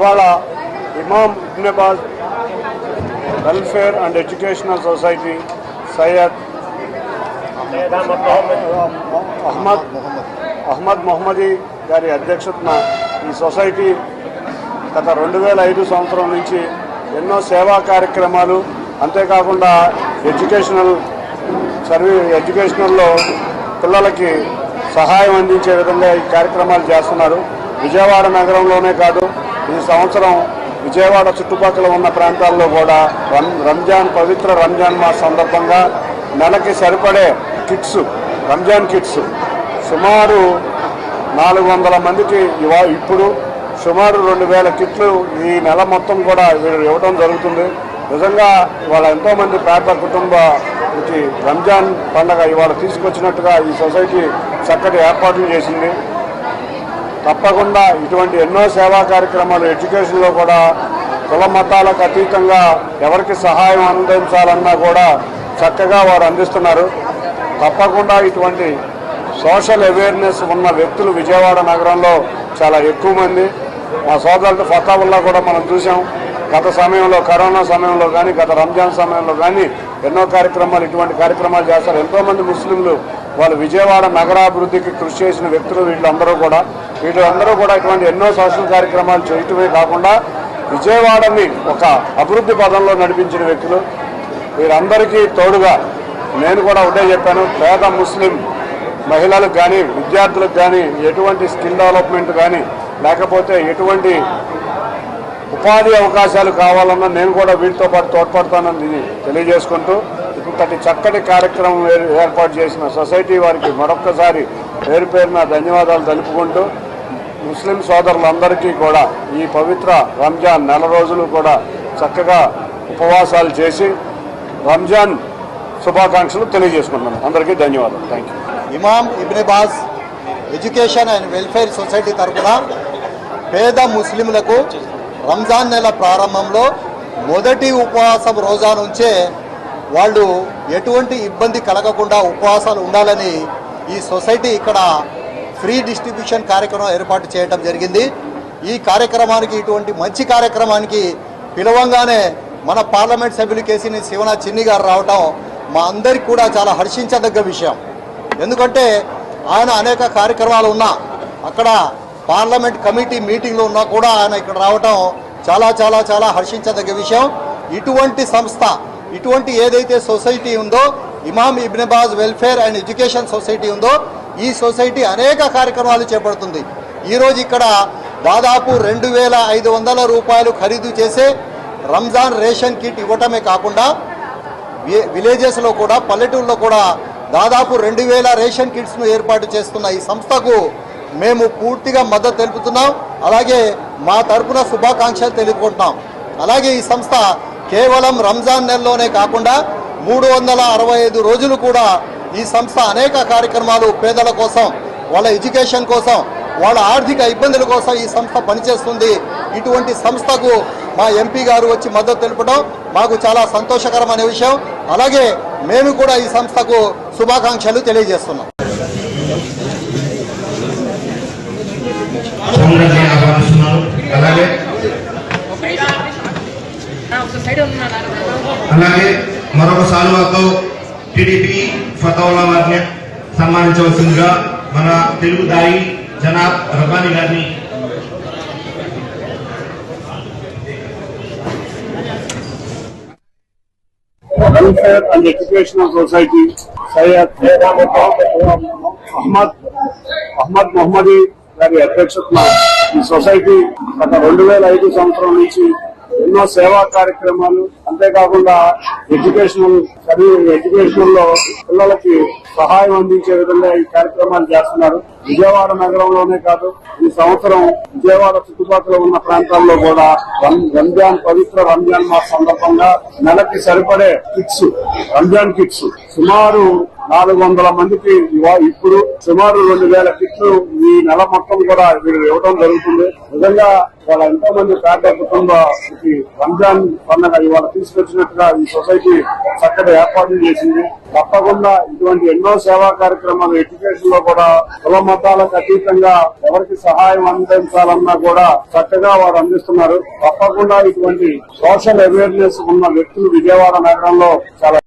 ఇవాళ Imam Ibn Baz welfare and educational society Syed Ahmed Mohammadi గారి అధ్యక్షతన ఈ సొసైటీ గత 2005 సంవత్సరం నుంచి ఎన్నో సేవా కార్యక్రమాలు, అంతేకాకుండా ఎడ్యుకేషనల్లో పిల్లలకి సహాయం అందించే విధంగా ఈ కార్యక్రమాలు చేస్తున్నారు. విజయవాడ నగరంలోనే కాదు, ఈ సంవత్సరం విజయవాడ చుట్టుపక్కల ఉన్న ప్రాంతాల్లో కూడా పవిత్ర రంజాన్ మాస్ సందర్భంగా నెలకి సరిపడే కిట్స్, రంజాన్ కిట్స్ సుమారు 400 మందికి ఇప్పుడు సుమారు 2000 కిట్లు ఈ నెల మొత్తం కూడా ఇవ్వడం జరుగుతుంది. నిజంగా ఇవాళ ఎంతోమంది పేద కుటుంబానికి రంజాన్ పండుగ ఇవాళ తీసుకొచ్చినట్టుగా ఈ సొసైటీ చక్కటి ఏర్పాట్లు చేసింది. తప్పకుండా ఇటువంటి ఎన్నో సేవా కార్యక్రమాలు ఎడ్యుకేషన్లో కూడా కుల మతాలకు అతీతంగా ఎవరికి సహాయం అందించాలన్నా కూడా చక్కగా వారు అందిస్తున్నారు. తప్పకుండా ఇటువంటి సోషల్ అవేర్నెస్ ఉన్న వ్యక్తులు విజయవాడ నగరంలో చాలా ఎక్కువ మంది. మా సోదరుడు ఫతావుల్లా కూడా మనం చూసాం. గత సమయంలో కరోనా సమయంలో కానీ గత రంజాన్ సమయంలో కానీ ఎన్నో కార్యక్రమాలు, ఇటువంటి కార్యక్రమాలు చేస్తారు. ఎంతోమంది ముస్లింలు వాళ్ళు విజయవాడ నగరాభివృద్ధికి కృషి చేసిన వ్యక్తులు వీళ్ళందరూ కూడా ఇటువంటి ఎన్నో సోషల్ కార్యక్రమాలు చేయటమే కాకుండా విజయవాడని ఒక అభివృద్ధి పదంలో నడిపించిన వ్యక్తులు. వీరందరికీ తోడుగా నేను కూడా ఒకటే చెప్పాను, పేద ముస్లిం మహిళలకు కానీ విద్యార్థులకు కానీ ఎటువంటి స్కిల్ డెవలప్మెంట్ కానీ లేకపోతే ఎటువంటి ఉపాధి అవకాశాలు కావాలన్నా నేను కూడా వీటితో పాటు తోడ్పడతానని తెలియజేసుకుంటూ ఇంతటి చక్కటి కార్యక్రమం ఏర్పాటు చేసిన సొసైటీ వారికి మరొక్కసారి పేరు పేరున ధన్యవాదాలు తెలుపుకుంటూ ముస్లిం సోదరులందరికీ కూడా ఈ పవిత్ర రంజాన్ నెల రోజులు కూడా చక్కగా ఉపవాసాలు చేసి రంజాన్ శుభాకాంక్షలు తెలియజేసుకుంటున్నాను. అందరికీ ధన్యవాదాలు. Thank you. Imam Ibn Baz education and welfare society తరఫున పేద ముస్లింలకు రంజాన్ నెల ప్రారంభంలో మొదటి ఉపవాసం రోజా నుంచే వాళ్ళు ఎటువంటి ఇబ్బంది కలగకుండా ఉపవాసాలు ఉండాలని ఈ సొసైటీ ఇక్కడ ఫ్రీ డిస్ట్రిబ్యూషన్ కార్యక్రమం ఏర్పాటు చేయడం జరిగింది. ఈ కార్యక్రమానికి, ఇటువంటి మంచి కార్యక్రమానికి పిలవంగానే మన పార్లమెంట్ సభ్యులు కేసీని శివనాథ్ చిన్ని గారు రావటం మా అందరికి కూడా చాలా హర్షించదగ్గ విషయం. ఎందుకంటే ఆయన అనేక కార్యక్రమాలు ఉన్నా, అక్కడ పార్లమెంట్ కమిటీ మీటింగ్లో ఉన్నా కూడా ఆయన ఇక్కడ రావటం చాలా చాలా చాలా హర్షించదగ్గ విషయం. ఇటువంటి సంస్థ, ఇటువంటి ఏదైతే సొసైటీ ఉందో Imam Ibn Baz welfare and education society ఉందో, ఈ సొసైటీ అనేక కార్యక్రమాలు చేపడుతుంది. ఈరోజు ఇక్కడ దాదాపు 2500 రూపాయలు ఖరీదు చేసే రంజాన్ రేషన్ కిట్ ఇవ్వటమే కాకుండా విలేజెస్లో కూడా, పల్లెటూరులో కూడా దాదాపు 2000 రేషన్ కిట్స్ను ఏర్పాటు చేస్తున్న ఈ సంస్థకు మేము పూర్తిగా మద్దతు తెలుపుతున్నాం. అలాగే మా తరపున శుభాకాంక్షలు తెలుపుకుంటున్నాం. అలాగే ఈ సంస్థ కేవలం రంజాన్ నెలలోనే కాకుండా 365 రోజులు కూడా ఈ సంస్థ అనేక కార్యక్రమాలు పేదల కోసం, వాళ్ళ ఎడ్యుకేషన్ కోసం, వాళ్ళ ఆర్థిక ఇబ్బందుల కోసం ఈ సంస్థ పనిచేస్తుంది. ఇటువంటి సంస్థకు మా ఎంపీ గారు వచ్చి మద్దతు తెలుపడం మాకు చాలా సంతోషకరమైన విషయం. అలాగే మేము కూడా ఈ సంస్థకు శుభాకాంక్షలు తెలియజేస్తున్నాం. అలాగే మరొక సాల్వాతో టీడీపీ ఫతావుల్లా వారిని సన్మానించవలసిందిగా మన తెలుగు దాయి జనాబ్ రబ్బానీ గారిని welfare and educational society Syed Ahmed Mohammadi గారి అధ్యక్షతన ఈ సొసైటీ గత 2005 సంవత్సరం నుంచి ఎన్నో సేవా కార్యక్రమాలు, అంతేకాకుండా ఎడ్యుకేషనల్లో పిల్లలకి సహాయం అందించే విధంగా ఈ కార్యక్రమాలు చేస్తున్నారు. విజయవాడ నగరంలోనే కాదు, ఈ సంవత్సరం విజయవాడ చుట్టుపక్కల ఉన్న ప్రాంతాల్లో కూడా పవిత్ర రంజాన్ మాస్ సందర్భంగా నెలకి సరిపడే కిట్స్, రంజాన్ కిట్స్ సుమారు 400 మందికి ఇప్పుడు సుమారు 2000 కిట్లు ఈ నెల మొత్తం కూడా వీళ్ళు ఇవ్వడం జరుగుతుంది. నిజంగా వాళ్ళ ఎంతో మంది పేద కుటుంబానికి రంజాన్ పండుగ ఇవాళ తీసుకొచ్చినట్టుగా ఈ సొసైటీ చక్కటి ఏర్పాట్లు చేసింది. తప్పకుండా ఇటువంటి ఎన్నో సేవా కార్యక్రమాలు ఎడ్యుకేషన్ లో కూడా కుల మతాలకు అతీతంగా ఎవరికి సహాయం అందించాలన్నా కూడా చక్కగా వారు అందిస్తున్నారు. తప్పకుండా ఇటువంటి సోషల్ అవేర్నెస్ ఉన్న వ్యక్తులు విజయవాడ నగరంలో చాలా